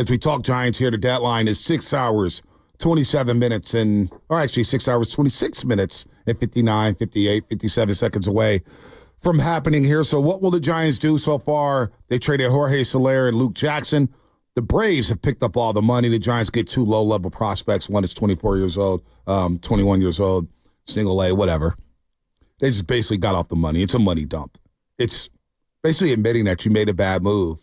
As we talk Giants here, the deadline is 6 hours, 27 minutes, or actually 6 hours, 26 minutes and 59, 58, 57 seconds away from happening here. So what will the Giants do so far? They traded Jorge Soler and Luke Jackson. The Braves have picked up all the money. The Giants get two low-level prospects. One is 24 years old, 21 years old, single A, whatever. They just basically got off the money. It's a money dump. It's basically admitting that you made a bad move.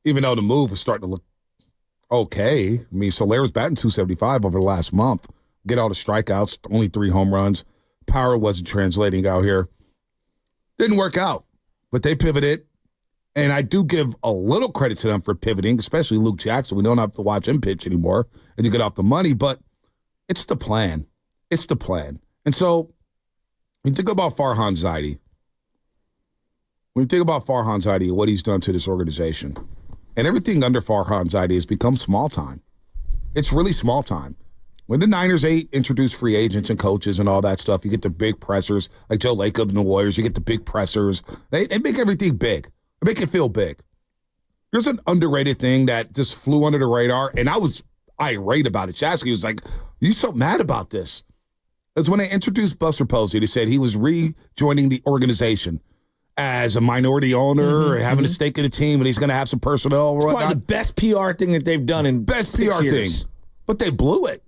Even though the move was starting to look okay. I mean, Soler's batting .275 over the last month. Get all the strikeouts, only 3 home runs. Power wasn't translating out here. Didn't work out, but they pivoted. And I do give a little credit to them for pivoting, especially Luke Jackson. We don't have to watch him pitch anymore, and you get off the money, but it's the plan. It's the plan. And so when you think about Farhan Zaidi, and what he's done to this organization, and everything under Farhan Zaidi has become small time. It's really small time. When the Niners introduce free agents and coaches and all that stuff, you get the big pressers, like Joe Lacob and the Warriors, you get the big pressers. They make everything big. They make it feel big. There's an underrated thing that just flew under the radar, and I was irate about it. Chasky was like, you so mad about this? That's when they introduced Buster Posey. They said he was rejoining the organization as a minority owner, having a stake in the team, and he's going to have some personnel. It's probably the best PR thing that they've done in best 6 PR years. thing. But they blew it.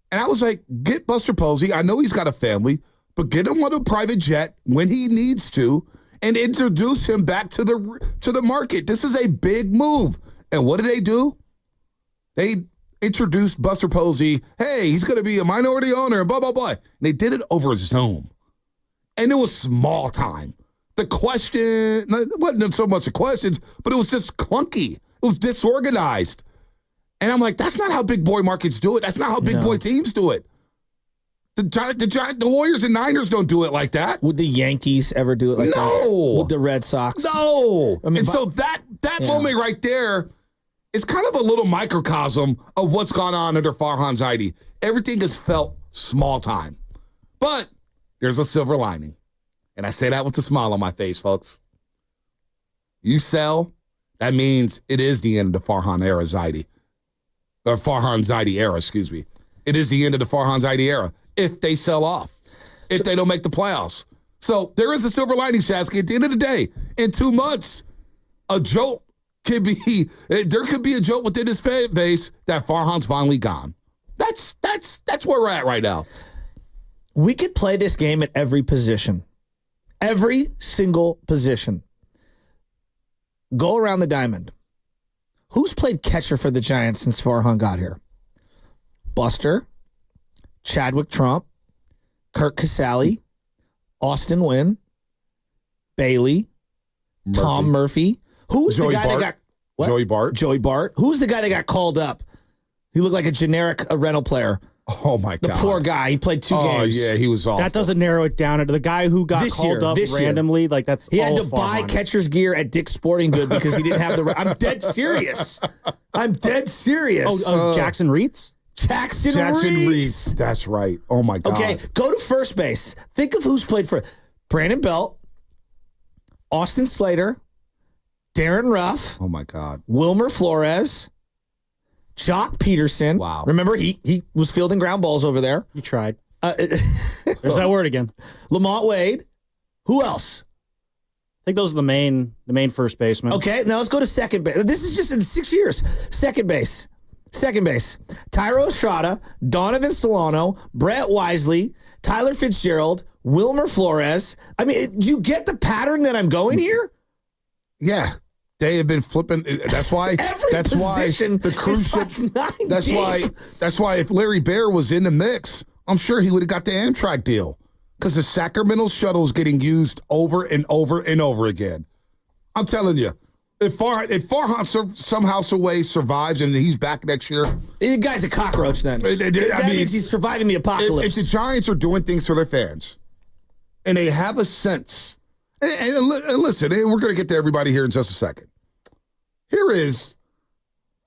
And I was like, get Buster Posey. I know he's got a family, but get him on a private jet when he needs to and introduce him back to the market. This is a big move. And what did they do? They introduced Buster Posey. Hey, he's going to be a minority owner and blah, blah, blah. And they did it over Zoom. And it was small time. The question, it wasn't so much the questions, but it was just clunky. It was disorganized. And I'm like, that's not how big boy markets do it. That's not how big boy teams do it. The Warriors and Niners don't do it like that. Would the Yankees ever do it like that? No. Would the Red Sox? No. I mean, so that moment right there is kind of a little microcosm of what's gone on under Farhan Zaidi. Everything has felt small time. But there's a silver lining. And I say that with a smile on my face, folks. You sell, that means it is the end of the Farhan Zaidi era, excuse me. It is the end of the Farhan Zaidi era if they sell off, if they don't make the playoffs. So there is a silver lining, Shasky. At the end of the day, in 2 months, there could be a jolt within his fan base that Farhan's finally gone. That's where we're at right now. We could play this game at every position. Every single position. Go around the diamond. Who's played catcher for the Giants since Farhan got here? Buster, Chadwick Trump, Kirk Casale, Austin Wynn, Bailey, Tom Murphy. Who's the guy that got... What? Joey Bart. Joey Bart. Who's the guy that got called up? He looked like a generic rental player. Oh, my God. The poor guy. He played 2 games. Oh, yeah, he was awful. That doesn't narrow it down to the guy who got called up randomly. Like, that's he had to Farhan. buy catcher's gear at Dick's Sporting Goods because he didn't have the... I'm dead serious. Oh, Jackson Reitz? Jackson Reitz. That's right. Oh, my God. Okay, go to first base. Think of who's played for... Brandon Belt, Austin Slater, Darren Ruff. Oh, my God. Wilmer Flores, Jock Peterson. Wow. Remember, he was fielding ground balls over there. You tried. There's that word again. Lamont Wade. Who else? I think those are the main first baseman. Okay, now let's go to second base. This is just in 6 years. Second base. Tyro Estrada, Donovan Solano, Brett Wisely, Tyler Fitzgerald, Wilmer Flores. I mean, do you get the pattern that I'm going here? Yeah. They have been flipping. That's why. That's why the cruise ship. That's why if Larry Bear was in the mix, I'm sure he would have got the Amtrak deal because the Sacramento shuttle is getting used over and over and over again. I'm telling you, if Farhan somehow survives and he's back next year, the guy's a cockroach. Then that means he's surviving the apocalypse. If the Giants are doing things for their fans, and they have a sense. And listen, we're going to get to everybody here in just a second. Here is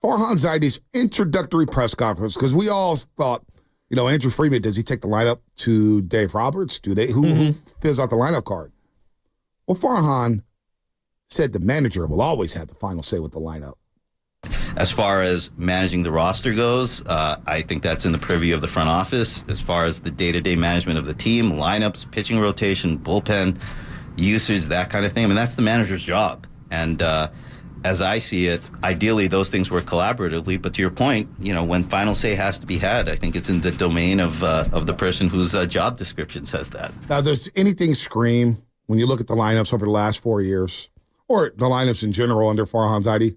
Farhan Zaidi's introductory press conference, because we all thought, Andrew Freeman, does he take the lineup to Dave Roberts? Who fills out the lineup card? Well, Farhan said the manager will always have the final say with the lineup. As far as managing the roster goes, I think that's in the purview of the front office. As far as the day-to-day management of the team, lineups, pitching rotation, bullpen, usage, that kind of thing, I mean, that's the manager's job. And as I see it, ideally those things work collaboratively. But to your point, when final say has to be had, I think it's in the domain of the person whose job description says that. Now, does anything scream when you look at the lineups over the last 4 years, or the lineups in general under Farhan Zaidi?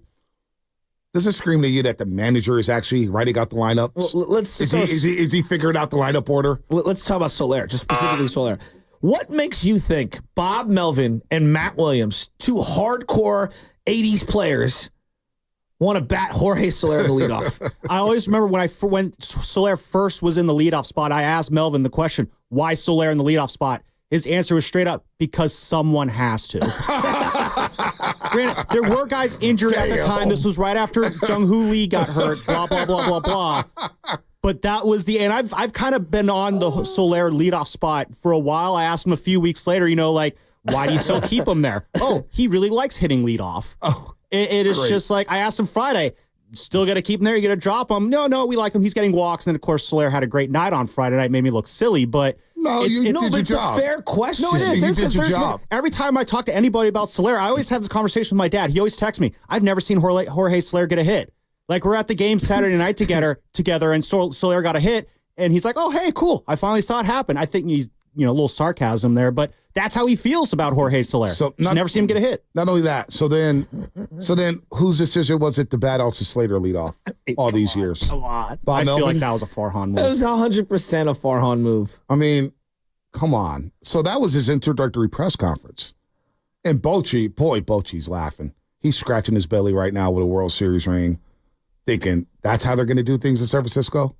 Does it scream to you that the manager is actually writing out the lineups? Well, is he figuring out the lineup order? Let's talk about Soler, just specifically Soler. What makes you think Bob Melvin and Matt Williams, two hardcore 80s players, want to bat Jorge Soler in the leadoff? I always remember when Soler first was in the leadoff spot, I asked Melvin the question, why Soler in the leadoff spot? His answer was straight up, because someone has to. Granted, there were guys injured at the time. This was right after Jung-Hoo Lee got hurt, blah, blah, blah, blah, blah. But that was and I've kind of been on the Soler leadoff spot for a while. I asked him a few weeks later, why do you still keep him there? Oh, he really likes hitting leadoff. Oh, it is great. just like, I asked him Friday, still got to keep him there? You got to drop him? No, we like him. He's getting walks. And then, of course, Soler had a great night on Friday night, made me look silly, but... No, you did your it's job. A fair question. No, it is. You did your job. Every time I talk to anybody about Soler, I always have this conversation with my dad. He always texts me, I've never seen Jorge Soler get a hit. Like, we're at the game Saturday night together, and Soler got a hit, and he's like, oh, hey, cool. I finally saw it happen. I think he's, a little sarcasm there, but that's how he feels about Jorge Soler. So just never seen him get a hit. Not only that, so then whose decision was it to bat Elsa Slater lead off all these years? Come on. I feel like that was a Farhan move. That was 100% a Farhan move. I mean, come on. So that was his introductory press conference. And Bochy's laughing. He's scratching his belly right now with a World Series ring, thinking that's how they're going to do things in San Francisco?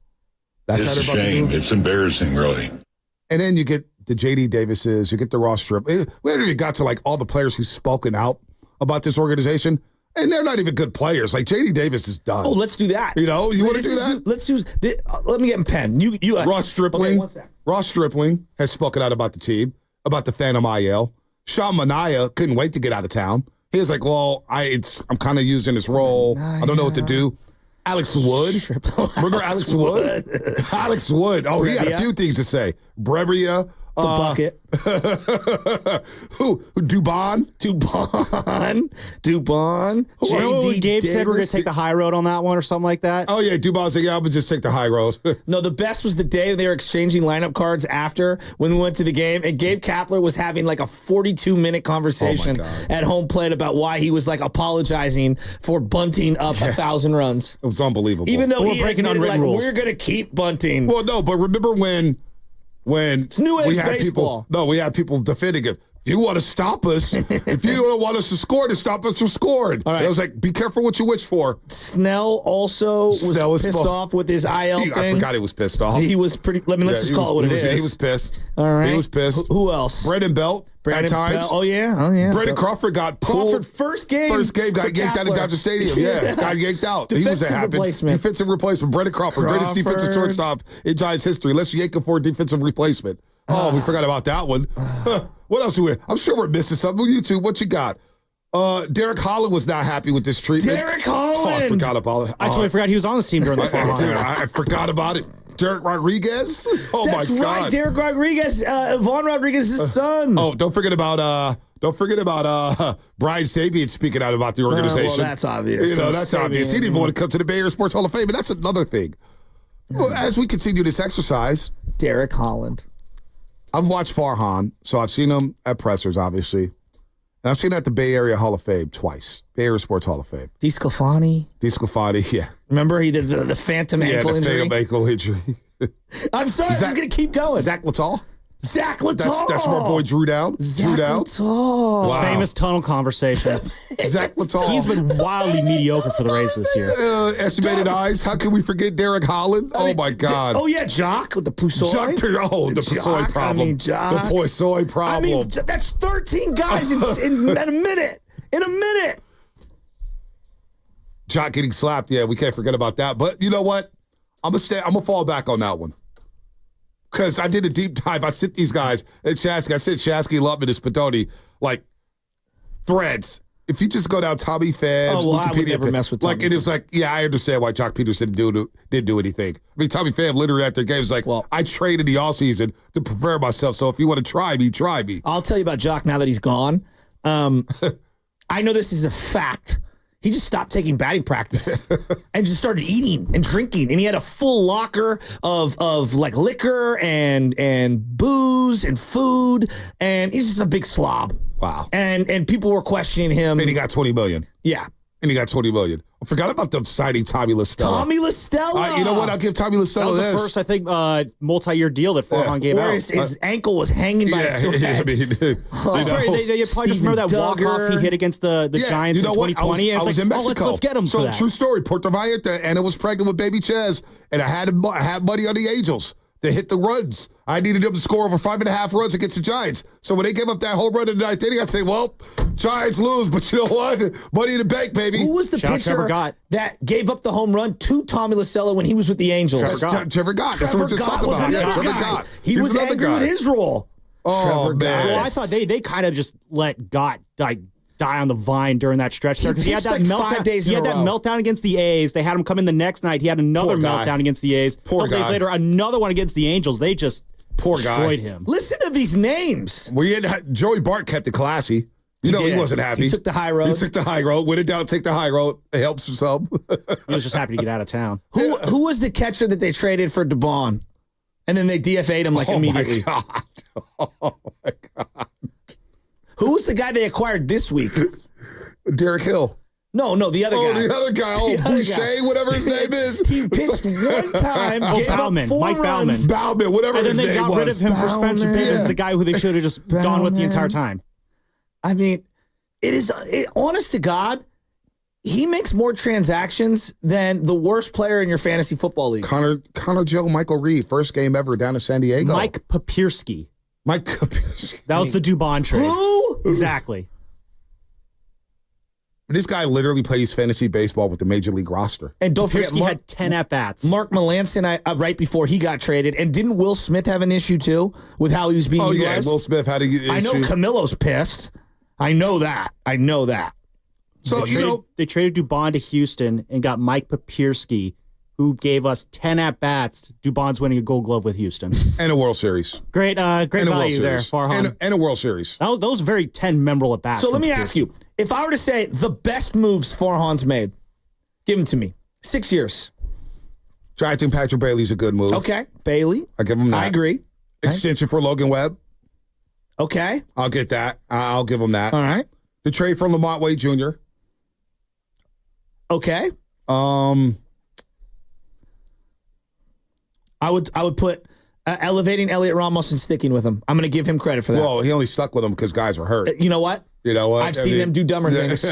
That's it's a shame. It's embarrassing, really. And then you get the J.D. Davises, you get the Ross Strip. We haven't even got to like all the players who've spoken out about this organization, and they're not even good players. Like J.D. Davis is done. Oh, let's do that. You want to do that? Let's use. Let me get in pen. You. Ross Stripling. Okay, one sec. Ross Stripling has spoken out about the team, about the Phantom IL. Sean Manaea couldn't wait to get out of town. He was like, "Well, I'm kind of using this role. I don't know what to do." Alex Wood. Remember Alex Wood? Alex Wood. Oh, he had a few things to say. Brebbia. The bucket. Who? Dubon? Gabe said we're going to take the high road on that one or something like that. Oh, yeah. Dubon said, I'm going to just take the high road. No, the best was the day they were exchanging lineup cards after when we went to the game, and Gabe Kapler was having like a 42-minute conversation at home plate about why he was like apologizing for bunting up 1,000 runs. It was unbelievable. Even though we're breaking unwritten rules. We're going to keep bunting. Well, no, but remember when it's new age baseball. We had people defending it. If you want to stop us, if you don't want us to score, to stop us from scoring. All right. I was like, be careful what you wish for. Snell also was pissed off with his IL thing. I forgot he was pissed off. He was pretty. Let's just call it what it is. He was pissed. All right. He was pissed. Who else? Brandon Belt at times. Belt. Oh, yeah. Brandon Crawford got pulled. Crawford first game got yanked out of Dodger Stadium. Yeah, got yanked out. He was defensive replacement. Brandon Crawford, greatest defensive shortstop in Giants history. Let's yank him for a defensive replacement. Oh, we forgot about that one. What else do we? I'm sure we're missing something. You two, what you got? Derek Holland was not happy with this treatment. Derek Holland. Oh, I forgot about it. I totally forgot he was on this team during the fall. Dude, I forgot about it. Derek Rodriguez. Oh That's my God. That's right. Derek Rodriguez. Vaughn Rodriguez's son. Oh, don't forget about Brian Sabian speaking out about the organization. Well, that's obvious. That's obvious. He didn't even want to come to the Bay Area Sports Hall of Fame, and that's another thing. Well, as we continue this exercise, Derek Holland. I've watched Farhan, so I've seen him at pressers, obviously. And I've seen him at the Bay Area Hall of Fame twice. Bay Area Sports Hall of Fame. DeSclafani, yeah. Remember he did the phantom ankle injury? Yeah, the phantom ankle injury. I'm sorry, I'm just going to keep going. Zach Littell? Zach Littell. That's my boy Drew Down. Zach Littell. Wow. Famous tunnel conversation. Zach Littell. He's been wildly mediocre for the Rays this year. Estimated eyes. How can we forget Derek Holland? My God. Oh, yeah, Jock with the Pusoy. The Pusoy problem. The Pusoy problem. That's 13 guys in a minute. In a minute. Jock getting slapped. Yeah, we can't forget about that. But you know what? I'm gonna fall back on that one. Because I did a deep dive. I sent these guys at Shasky. I sent Shasky, Lubman, and Spadoni, like, threads if you just go down Tommy Phab's Oh, well, I would Wikipedia, never mess with like Tommy it is like, yeah, I understand why Jock Peterson didn't do anything. I mean, Tommy Pham literally after the game was like, I trained in the offseason to prepare myself. So if you want to try me, try me. I'll tell you about Jock now that he's gone. I know this is a fact. He just stopped taking batting practice and just started eating and drinking. And he had a full locker of like liquor and booze and food. And he's just a big slob. Wow. And people were questioning him. And he got $20 million. Yeah. And he got $20 million. I forgot about them signing Tommy LaStella. Tommy LaStella. You know what? I'll give Tommy LaStella That was this. the first, I think, multi-year deal that Farhan gave Where out. his ankle was hanging by a thread. I mean, That's right. They probably just remember that walk-off he hit against the Giants in 2020. I was in Mexico. Let's get him so, for that. True story. Puerto Vallarta, and I was pregnant with baby Chez, and I had money on the Angels to hit the runs. I needed them to score over 5.5 runs against the Giants. So when they gave up that home run in the ninth inning, I say, well, Giants lose, but you know what? Money in the bank, baby. Who was the pitcher that gave up the home run to Tommy LaSella when he was with the Angels? Trevor Gott. That's what we're just talking about. Yeah, Trevor Gott. He was another angry with his role. Oh, Trevor man. Well, I thought they kind of just let Gott die on the vine during that stretch there because he had that pitched meltdown. 5 days he in had a that row. meltdown against the A's. They had him come in the next night. He had another meltdown against the A's. Poor a couple guy. days later, another one against the Angels. They just destroyed him. Listen to these names. Joey Bart kept it classy. You know, he wasn't happy. He took the high road. He took the high road. Went it down, take the high road. It helps him some. He was just happy to get out of town. Who was the catcher that they traded for DeBon? And then they DFA'd him immediately. My God. Oh, my God. Who was the guy they acquired this week? Derek Hill. No, the other guy. Oh, the other guy. Oh, The other Boucher, guy. whatever his name is. He pitched one time, gave Bauman. up 4 Mike runs. Bauman, whatever And then his they name got rid of was. him for Spencer Bauman. Bivens, the guy who they should have just gone with the entire time. I mean, honest to God, he makes more transactions than the worst player in your fantasy football league. Connor Joe Michael Reed, first game ever down in San Diego. Mike Papierski. Papierski. That was the Dubon trade. Who? Exactly. This guy literally plays fantasy baseball with the major league roster. And don't forget, Papierski had 10 at-bats. Mark Melanson, right before he got traded. And didn't Will Smith have an issue, too, with how he was being utilized? Yeah, Will Smith had an issue. I know Camilo's pissed. I know that. So, They traded Dubon to Houston and got Mike Papierski, who gave us 10 at-bats. Dubon's winning a Gold Glove with Houston. And a World Series. Great value there, Farhan. And a World Series. Those very 10 memorable at-bats. So let me ask you, if I were to say the best moves Farhan's made, give them to me. 6 years. Drafting Patrick Bailey's a good move. Okay. Bailey. I give him that. I agree. Extension for Logan Webb. Okay. I'll get that. I'll give him that. All right. The trade for Lamont Wade Jr. Okay. I would put elevating Elliot Ramos and sticking with him. I'm going to give him credit for that. Well, he only stuck with him because guys were hurt. You know what? I've seen them do dumber things.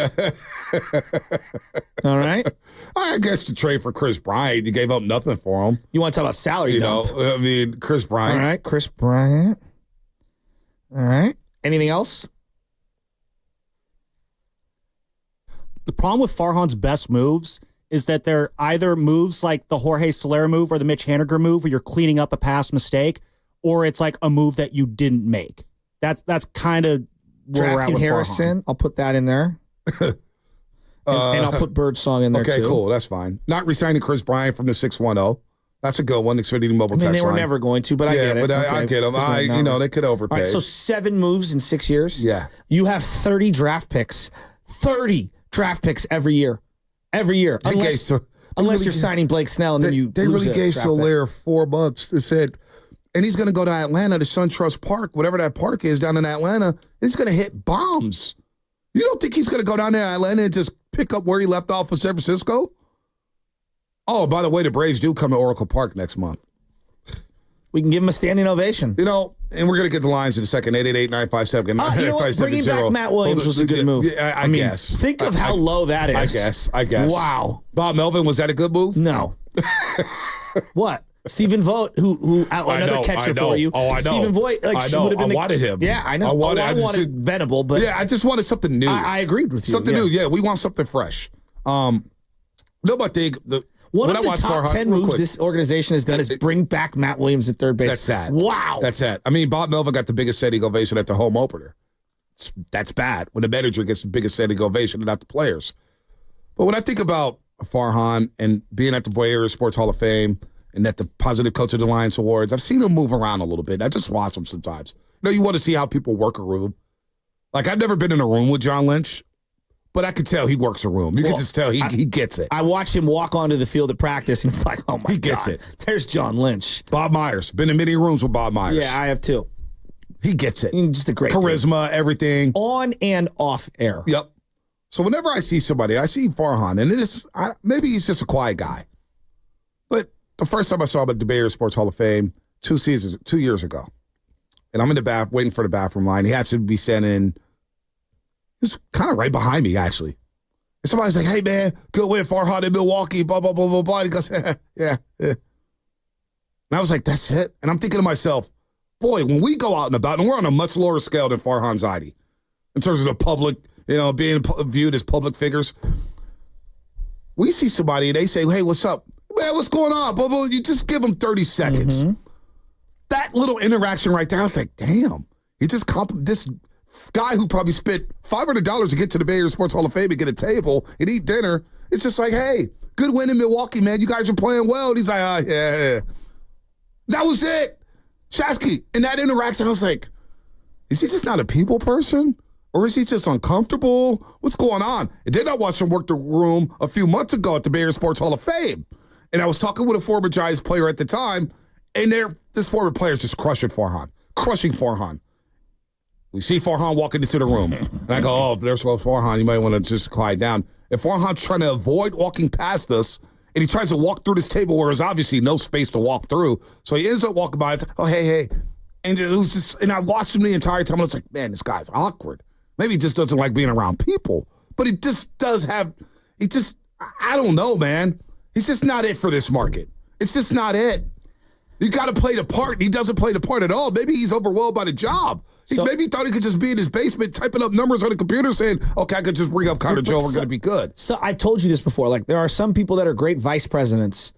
All right. I guess the trade for Chris Bryant, you gave up nothing for him. You want to talk about salary dump? Chris Bryant. All right, Chris Bryant. All right. Anything else? The problem with Farhan's best moves is that they're either moves like the Jorge Soler move or the Mitch Haniger move where you're cleaning up a past mistake, or it's like a move that you didn't make. That's kind of where we're at Drafting with Harrison. Farhan. I'll put that in there. and I'll put Birdsong in there Okay, too. cool. That's fine. Not resigning Chris Bryant from the 610. That's a good one. Xfinity Mobile I mean, text they were line. never going to, but I get it. But I Okay. get them. They could overpay. All right, so 7 moves in 6 years. Yeah. You have 30 draft picks. 30 draft picks every year. Every year. Unless you're signing Blake Snell and then you They lose really a gave draft pick. Soler 4 months. They said, and he's going to go to Atlanta to SunTrust Park, whatever that park is down in Atlanta. He's going to hit bombs. You don't think he's going to go down there to Atlanta and just pick up where he left off in San Francisco? Oh, by the way, the Braves do come to Oracle Park next month. We can give him a standing ovation. And we're going to get the lines in a second. 888-957-9570. You know what? Bringing back Matt Williams was a good move. Yeah, I guess. Think of how low that is. I guess. Wow. Bob Melvin, was that a good move? No. What? Stephen Vogt, who another catcher for you. Oh, I know. Stephen Vogt, I know. would have been I wanted him. Yeah, I know. I wanted Venable, but yeah, I just wanted something new. I agreed with you. Something new. Yeah, we want something fresh. No, but one of the top 10 moves this organization has done is bring back Matt Williams at third base. That's sad. Wow. That's sad. I mean, Bob Melvin got the biggest standing ovation at the home opener. That's bad when the manager gets the biggest standing ovation and not the players. But when I think about Farhan and being at the Bay Area Sports Hall of Fame and at the Positive Coach of the Alliance Awards, I've seen him move around a little bit. I just watch him sometimes. You want to see how people work a room. Like, I've never been in a room with John Lynch, but I could tell he works a room. You can just tell he gets it. I watch him walk onto the field at practice, and it's like, oh, my God. He gets it. There's John Lynch. Bob Myers. Been in many rooms with Bob Myers. Yeah, I have too. He gets it. Just a great charisma, everything. On and off air. Yep. So whenever I see somebody, I see Farhan, and maybe he's just a quiet guy. But the first time I saw him at the Bay Area Sports Hall of Fame, 2 years ago, and I'm in the bath waiting for the bathroom line. He happens to be standing, he's kind of right behind me, actually. And somebody's like, hey, man, good win, Farhan in Milwaukee, blah, blah, blah, blah, blah. And he goes, yeah. And I was like, that's it? And I'm thinking to myself, boy, when we go out and about, and we're on a much lower scale than Farhan Zaidi in terms of the public, being viewed as public figures. We see somebody and they say, hey, what's up? Man, what's going on? Blah, blah. You just give them 30 seconds. Mm-hmm. That little interaction right there, I was like, damn. He just this guy who probably spent $500 to get to the Bay Area Sports Hall of Fame and get a table and eat dinner. It's just like, hey, good win in Milwaukee, man. You guys are playing well. And he's like, yeah. That was it. Shasky, in that interaction, I was like, is he just not a people person? Or is he just uncomfortable? What's going on? And then I watched him work the room a few months ago at the Bay Area Sports Hall of Fame. And I was talking with a former Giants player at the time, and this former player is just crushing Farhan. We see Farhan walking into the room. And I go, oh, there's Farhan. You might want to just quiet down. And Farhan's trying to avoid walking past us, and he tries to walk through this table where there's obviously no space to walk through. So he ends up walking by. It's like, oh, hey. And it was just, and I watched him the entire time. I was like, man, this guy's awkward. Maybe he just doesn't like being around people. But he just I don't know, man. He's just not it for this market. It's just not it. You got to play the part. He doesn't play the part at all. Maybe he's overwhelmed by the job. Maybe he thought he could just be in his basement typing up numbers on the computer saying, okay, I could just bring up Connor Joe. We're going to be good. So I've told you this before. Like, there are some people that are great vice presidents,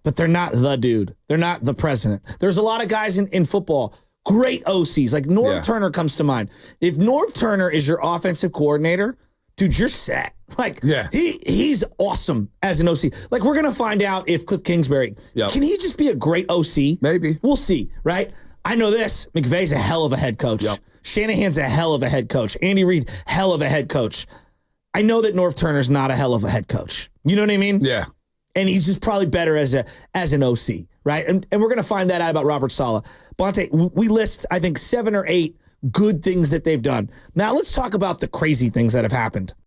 but they're not the dude. They're not the president. There's a lot of guys in football, great OCs. Like Norv Turner comes to mind. If Norv Turner is your offensive coordinator, dude, you're set. Like, he's awesome as an OC. Like, we're going to find out if Cliff Kingsbury, can he just be a great OC? Maybe. We'll see, right? I know this. McVay's a hell of a head coach. Yep. Shanahan's a hell of a head coach. Andy Reid, hell of a head coach. I know that Norv Turner's not a hell of a head coach. You know what I mean? Yeah. And he's just probably better as an OC, right? And we're going to find that out about Robert Saleh. Bonte, we list, I think, 7 or 8 good things that they've done. Now let's talk about the crazy things that have happened.